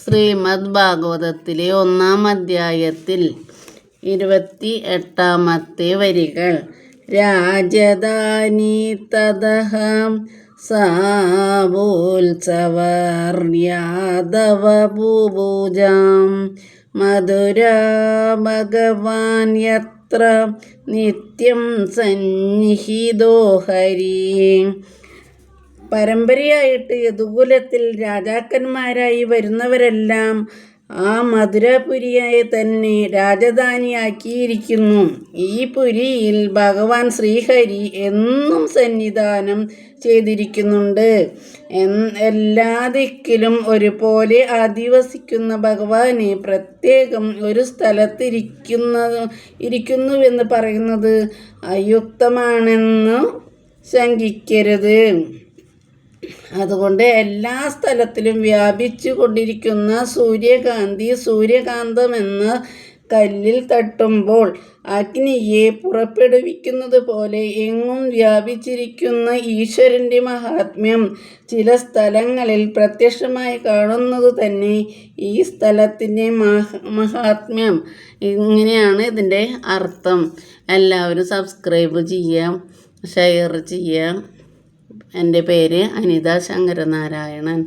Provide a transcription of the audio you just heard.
ശ്രീമദ് ഭാഗവതത്തിലെ 1-ാം അധ്യായത്തിൽ 28-ാമത്തെ വരികൾ. രാജധാനി തതഃ സാവോത്സവർയാദവ ഭൂഭുജാം മധുരാ ഭഗവാൻ യത്ര നിത്യം സന്നിഹിതോ ഹരി. പരമ്പരയായിട്ട് യദുകുലത്തിൽ രാജാക്കന്മാരായി വരുന്നവരെല്ലാം ആ മധുരപുരിയെ തന്നെ രാജധാനിയാക്കിയിരിക്കുന്നു. ഈ പുരിയിൽ ഭഗവാൻ ശ്രീഹരി എന്നും സന്നിധാനം ചെയ്തിരിക്കുന്നുണ്ട്. എല്ലാ ദിക്കിലും ഒരുപോലെ അധിവസിക്കുന്ന ഭഗവാനെ പ്രത്യേകം ഒരു സ്ഥലത്തിരിക്കുന്നുവെന്ന് പറയുന്നത് അയുക്തമാണെന്ന് ശങ്കിക്കരുത്. അതുകൊണ്ട് എല്ലാ സ്ഥലത്തിലും വ്യാപിച്ചു കൊണ്ടിരിക്കുന്ന സൂര്യകാന്തമെന്ന കല്ലിൽ തട്ടുമ്പോൾ അഗ്നിയെ പുറപ്പെടുവിക്കുന്നത് പോലെ എങ്ങും വ്യാപിച്ചിരിക്കുന്ന ഈശ്വരൻ്റെ മഹാത്മ്യം ചില സ്ഥലങ്ങളിൽ പ്രത്യക്ഷമായി കാണുന്നത് തന്നെ ഈ സ്ഥലത്തിൻ്റെ മഹാത്മ്യം. ഇങ്ങനെയാണ് ഇതിൻ്റെ അർത്ഥം. എല്ലാവരും സബ്സ്ക്രൈബ് ചെയ്യാം, ഷെയർ ചെയ്യാം. എൻ്റെ പേര് അനിത ശങ്കരനാരായണൻ.